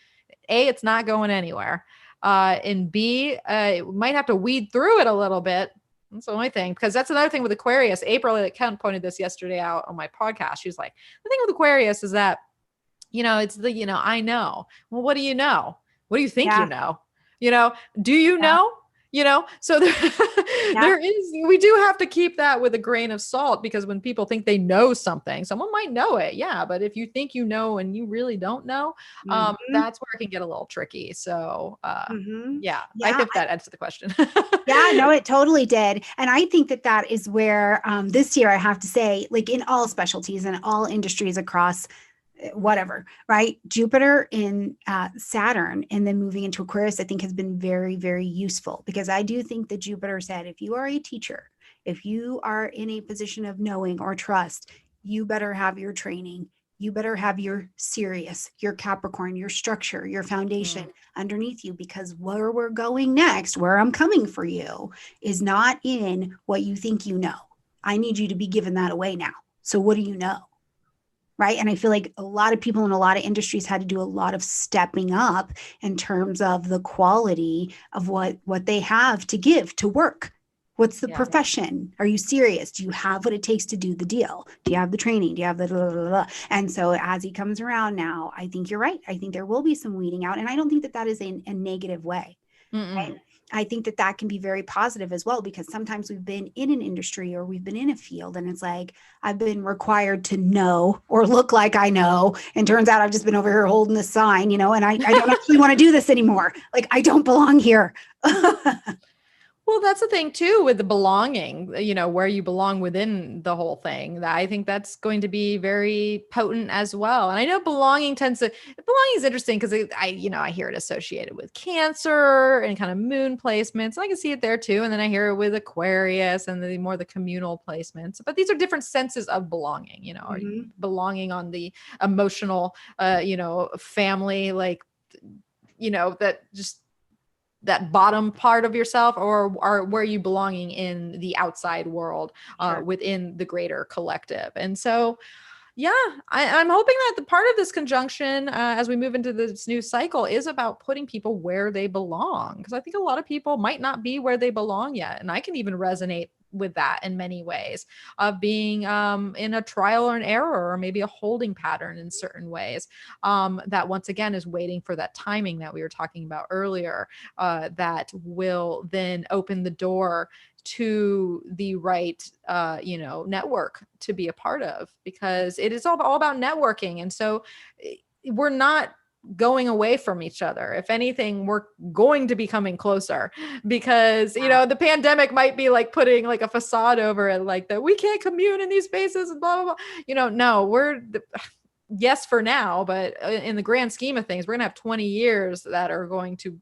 it's not going anywhere, and B, it might have to weed through it a little bit. That's the only thing, because that's another thing with Aquarius. April, like Ken pointed this yesterday out on my podcast. She's like, the thing with Aquarius is that, it's the, I know. Well, what do you know? What do you think you know? Do you know? So we do have to keep that with a grain of salt, because when people think they know something, someone might know it. Yeah. But if you think you know and you really don't know, that's where it can get a little tricky. So, yeah, I hope that answers the question. Yeah, no, it totally did. And I think that is where this year, I have to say, like in all specialties and all industries across whatever, right? Jupiter in Saturn and then moving into Aquarius, I think has been very, very useful, because I do think that Jupiter said, if you are a teacher, if you are in a position of knowing or trust, you better have your training. You better have your Sirius, your Capricorn, your structure, your foundation underneath you, because where we're going next, where I'm coming for you, is not in what you think you know. I need you to be giving that away now. So what do you know? Right. And I feel like a lot of people in a lot of industries had to do a lot of stepping up in terms of the quality of what they have to give to work. What's the profession? Are you serious? Do you have what it takes to do the deal? Do you have the training? Do you have the blah, blah, blah? And so as he comes around now, I think you're right. I think there will be some weeding out. And I don't think that is a negative way. Right? I think that can be very positive as well, because sometimes we've been in an industry or we've been in a field and it's like, I've been required to know or look like I know. And turns out I've just been over here holding the sign, and I don't actually want to do this anymore. Like, I don't belong here. Well, that's the thing too with the belonging, where you belong within the whole thing. I think that's going to be very potent as well. And I know belonging is interesting because I hear it associated with Cancer and kind of moon placements. And I can see it there too. And then I hear it with Aquarius and the communal placements. But these are different senses of belonging. Are you belonging on the emotional, family, like, that just that bottom part of yourself, or where you belonging in the outside world, within the greater collective. And so, I'm hoping that the part of this conjunction, as we move into this new cycle, is about putting people where they belong. Because I think a lot of people might not be where they belong yet. And I can even resonate with that in many ways, of being in a trial or an error, or maybe a holding pattern in certain ways, that once again is waiting for that timing that we were talking about earlier, that will then open the door to the right network to be a part of, because it is all about networking. And so we're not going away from each other. If anything, we're going to be coming closer, because the pandemic might be like putting like a facade over it, like that we can't commune in these spaces and blah blah blah. No, yes for now, but in the grand scheme of things, we're gonna have 20 years that are going to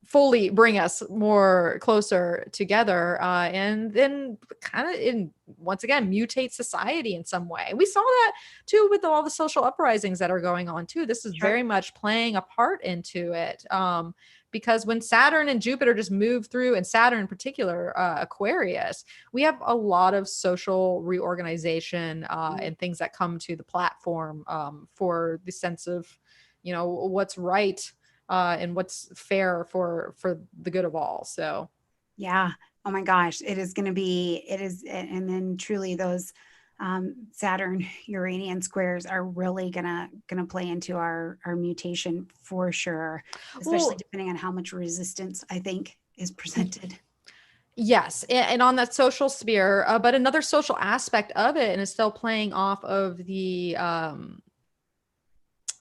fully bring us more closer together, and then kind of once again mutate society in some way. We saw that too with all the social uprisings that are going on too. This is very much playing a part into it, because when Saturn and Jupiter just move through, and Saturn in particular, Aquarius, we have a lot of social reorganization and things that come to the platform, for the sense of what's right, and what's fair for the good of all. So, yeah. Oh my gosh, it is. And then truly those Saturn Uranian squares are really gonna play into our mutation for sure, especially depending on how much resistance I think is presented. Yes, and on that social sphere, but another social aspect of it, and it's still playing off of the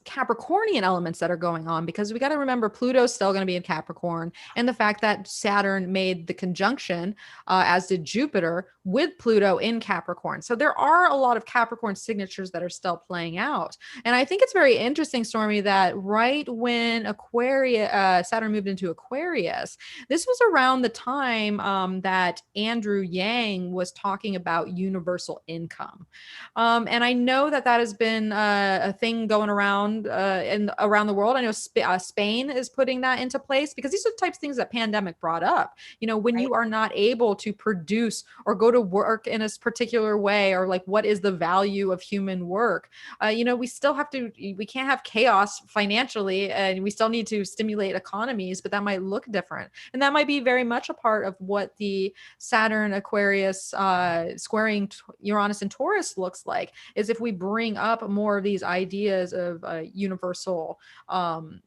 Capricornian elements that are going on, because we got to remember Pluto's still going to be in Capricorn, and the fact that Saturn made the conjunction, as did Jupiter, with Pluto in Capricorn. So there are a lot of Capricorn signatures that are still playing out. And I think it's very interesting, Stormy, that right when Saturn moved into Aquarius, this was around the time that Andrew Yang was talking about universal income. And I know that that has been a thing going around and around the world. I know Spain is putting that into place, because these are the types of things that pandemic brought up. When Right. you are not able to produce or go to work in a particular way, or like, what is the value of human work? We still have to, we can't have chaos financially, and we still need to stimulate economies, but that might look different. And that might be very much a part of what the Saturn Aquarius squaring Uranus and Taurus looks like, is if we bring up more of these ideas of universal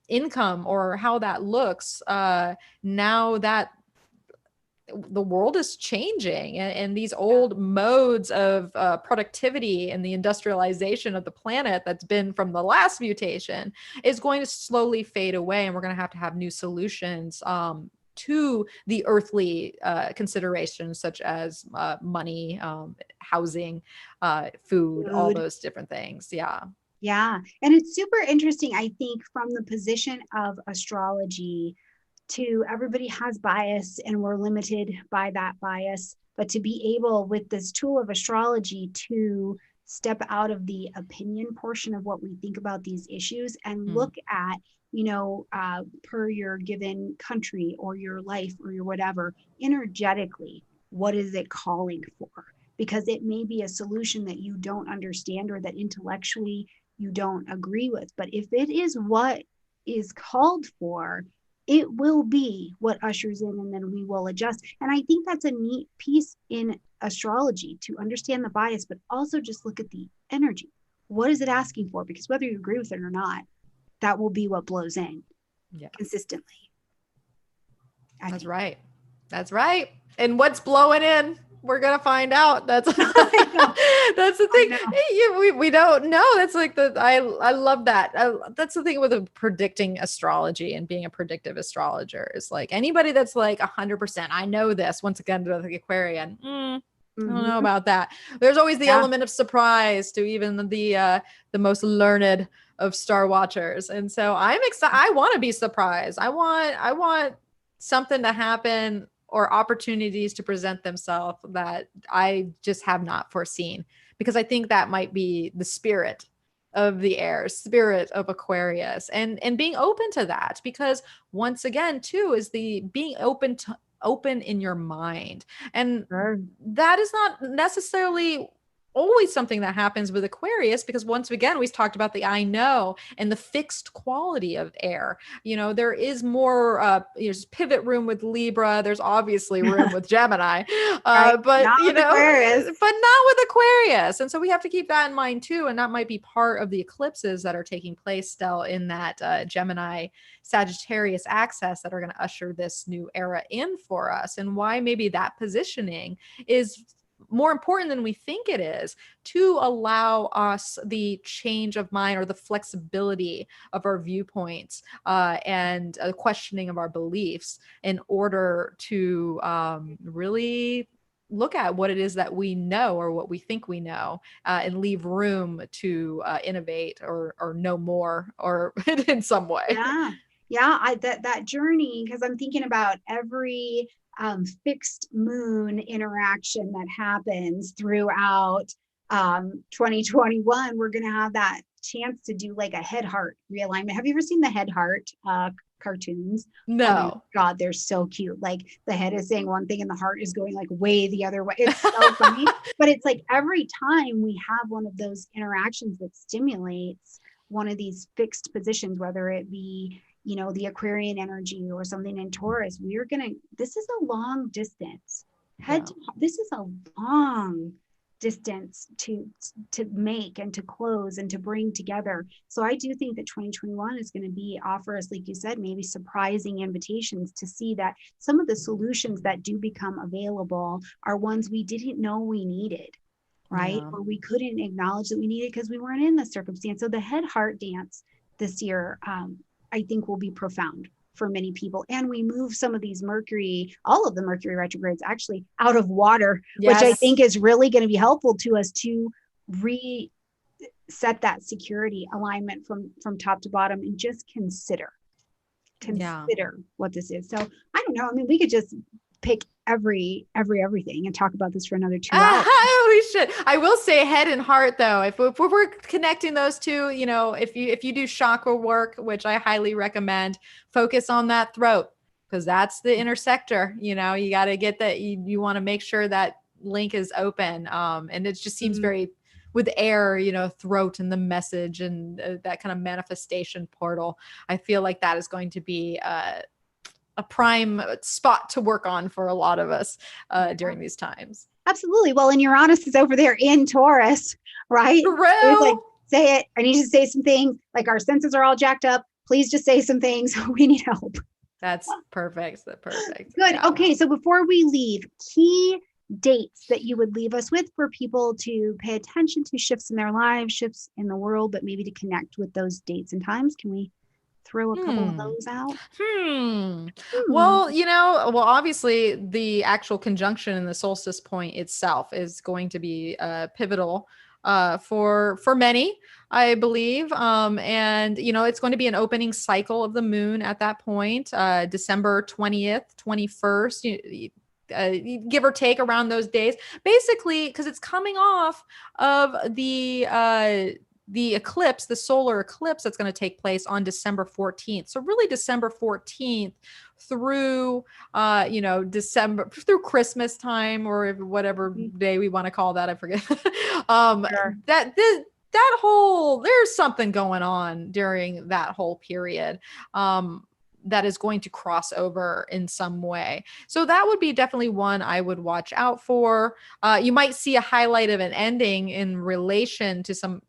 income, or how that looks, now that the world is changing, and these old modes of productivity and the industrialization of the planet that's been from the last mutation is going to slowly fade away, and we're going to have new solutions to the earthly considerations, such as money, housing, food, all those different things. Yeah. Yeah. And it's super interesting, I think, from the position of astrology, to everybody has bias and we're limited by that bias, but to be able with this tool of astrology to step out of the opinion portion of what we think about these issues and look at, per your given country or your life or your whatever, energetically, what is it calling for? Because it may be a solution that you don't understand, or that intellectually you don't agree with. But if it is what is called for, it will be what ushers in, and then we will adjust. And I think that's a neat piece in astrology, to understand the bias, but also just look at the energy. What is it asking for? Because whether you agree with it or not, that will be what blows in consistently. That's right. That's right. And what's blowing in? We're gonna find out. That's that's the thing. We don't know. That's like I love that. That's the thing with a predicting astrology and being a predictive astrologer, is like, anybody that's like 100%, I know this. Once again, to the Aquarian, I don't know about that. There's always the element of surprise to even the most learned of star watchers, and so I'm excited. I want to be surprised. I want something to happen, or opportunities to present themselves that I just have not foreseen, because I think that might be the spirit of the air, spirit of Aquarius, and being open to that, because once again, too, is the being open in your mind. And that is not necessarily always something that happens with Aquarius, because once again, we talked about the I know and the fixed quality of air. There is more there's pivot room with Libra, there's obviously room with Gemini, but not with Aquarius. And so we have to keep that in mind too, and that might be part of the eclipses that are taking place still in that Gemini Sagittarius axis, that are going to usher this new era in for us, and why maybe that positioning is more important than we think it is, to allow us the change of mind, or the flexibility of our viewpoints, and questioning of our beliefs, in order to really look at what it is that we know, or what we think we know, and leave room to innovate, or know more, or in some way. That journey, because I'm thinking about every fixed moon interaction that happens throughout 2021. We're going to have that chance to do like a head heart realignment. Have you ever seen the head heart cartoons? No. Oh my God, they're so cute. Like, the head is saying one thing and the heart is going like way the other way. It's so funny. But it's like every time we have one of those interactions that stimulates one of these fixed positions, whether it be the Aquarian energy or something in Taurus, this is a long distance. This is a long distance to make and to close and to bring together. So I do think that 2021 is going to offer us, like you said, maybe surprising invitations to see that some of the solutions that do become available are ones we didn't know we needed, right? Yeah. Or we couldn't acknowledge that we needed because we weren't in the circumstance. So the head heart dance this year, I think, will be profound for many people. And we move some of these all of the Mercury retrogrades actually out of water, Yes. which I think is really going to be helpful to us to reset that security alignment from top to bottom, and just consider what this is. So I don't know. I mean, we could just pick everything and talk about this for another 2 hours. We should. I will say head and heart though. If we're connecting those two, if you do chakra work, which I highly recommend, focus on that throat, because that's the intersector. You got to get that. You want to make sure that link is open. And it just seems very with air, throat and the message and that kind of manifestation portal. I feel like that is going to be a prime spot to work on for a lot of us during these times. Absolutely. Well, and Uranus is over there in Taurus, right? It's like, say it. I need you to say some things. Like, our senses are all jacked up. Please just say some things. We need help. That's perfect. That's perfect. Good. Yeah. Okay. So before we leave, key dates that you would leave us with for people to pay attention to, shifts in their lives, shifts in the world, but maybe to connect with those dates and times. Can we throw a couple of those out? Well, obviously the actual conjunction in the solstice point itself is going to be pivotal for many, I believe. And it's going to be an opening cycle of the moon at that point, December 20th, 21st, give or take around those days, basically, because it's coming off of the eclipse, the solar eclipse that's going to take place on December 14th. So really December 14th through, December, through Christmas time, or whatever day we want to call that. I forget. Sure. There's something going on during that whole period. That is going to cross over in some way. So that would be definitely one I would watch out for. You might see a highlight of an ending in relation to some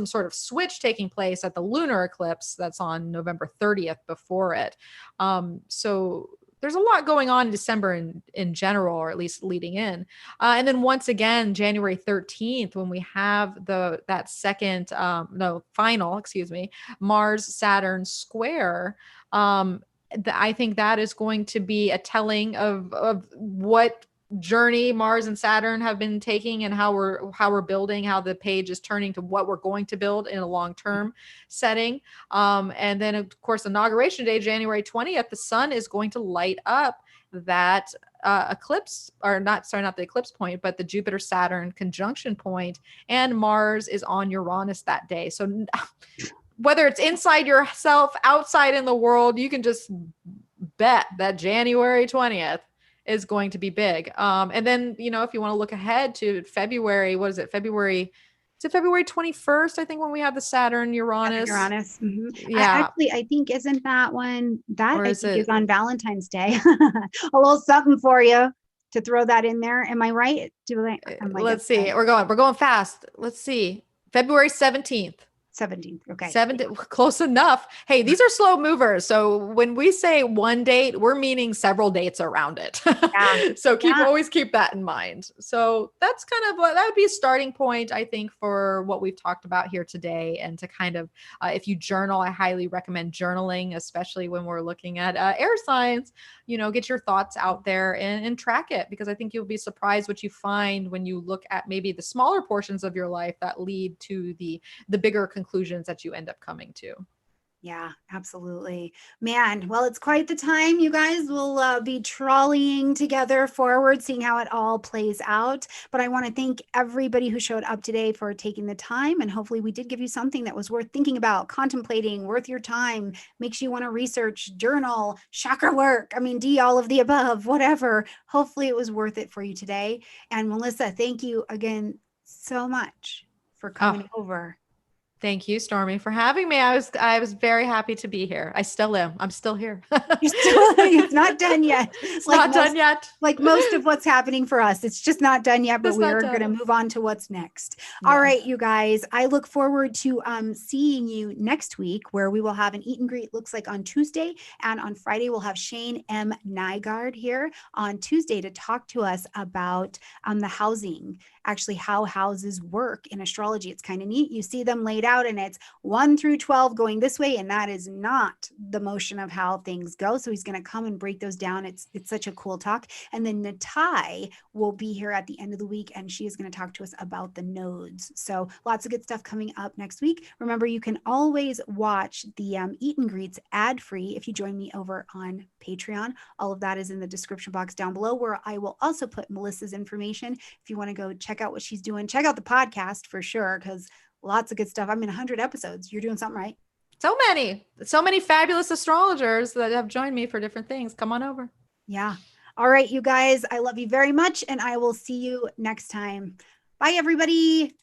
sort of switch taking place at the lunar eclipse that's on November 30th before it. So there's a lot going on in December in general, or at least leading in. And then once again, January 13th, when we have that second, Mars Saturn square, I think that is going to be a telling of what journey Mars and Saturn have been taking, and how we're building, how the page is turning to what we're going to build in a long-term setting. And then of course, inauguration day, January 20th, the sun is going to light up that eclipse, or not the eclipse point, but the Jupiter Saturn conjunction point, and Mars is on Uranus that day. So whether it's inside yourself, outside in the world, you can just bet that January 20th is going to be big. And then, if you want to look ahead to February, what is it? February 21st, I think, when we have the Saturn Uranus. Mm-hmm. Yeah. I think, isn't that one that is on Valentine's Day? A little something for you to throw that in there. Am I right? Let's see. We're going fast. Let's see. February 17th. 17th. Okay. Close enough. Hey, these are slow movers. So when we say one date, we're meaning several dates around it. Yeah. So always keep that in mind. So that's that would be a starting point, I think, for what we've talked about here today. And to kind of, if you journal, I highly recommend journaling, especially when we're looking at air signs. Get your thoughts out there and track it, because I think you'll be surprised what you find when you look at maybe the smaller portions of your life that lead to the bigger conclusions that you end up coming to. Yeah, absolutely. Man, well, it's quite the time. You guys will be trolleying together forward, seeing how it all plays out. But I want to thank everybody who showed up today for taking the time. And hopefully we did give you something that was worth thinking about, contemplating, worth your time, makes you want to research, journal, chakra work. I mean, all of the above, whatever. Hopefully it was worth it for you today. And Melissa, thank you again so much for coming over. Thank you, Stormy, for having me. I was very happy to be here. I still am. I'm still here. You're still, it's not done yet. It's not done yet. Like most of what's happening for us. It's just not done yet, but It's we not are done. going to move on to what's next. Yeah. All right, you guys, I look forward to seeing you next week, where we will have an eat and greet, looks like on Tuesday. And on Friday, we'll have Shane M. Nygaard here on Tuesday to talk to us about the housing, actually how houses work in astrology. It's kind of neat. You see them laid out and it's 1 through 12 going this way, and that is not the motion of how things go. So he's going to come and break those down. It's such a cool talk. And then Natai will be here at the end of the week, and she is going to talk to us about the nodes. So lots of good stuff coming up next week. Remember, you can always watch the eat and greets ad free if you join me over on Patreon. All of that is in the description box down below, where I will also put Melissa's information. If you want to go check out what she's doing, check out the podcast for sure, because lots of good stuff. I'm in 100 episodes. You're doing something right. So many fabulous astrologers that have joined me for different things. Come on over. Yeah. All right, you guys, I love you very much, and I will see you next time. Bye, everybody.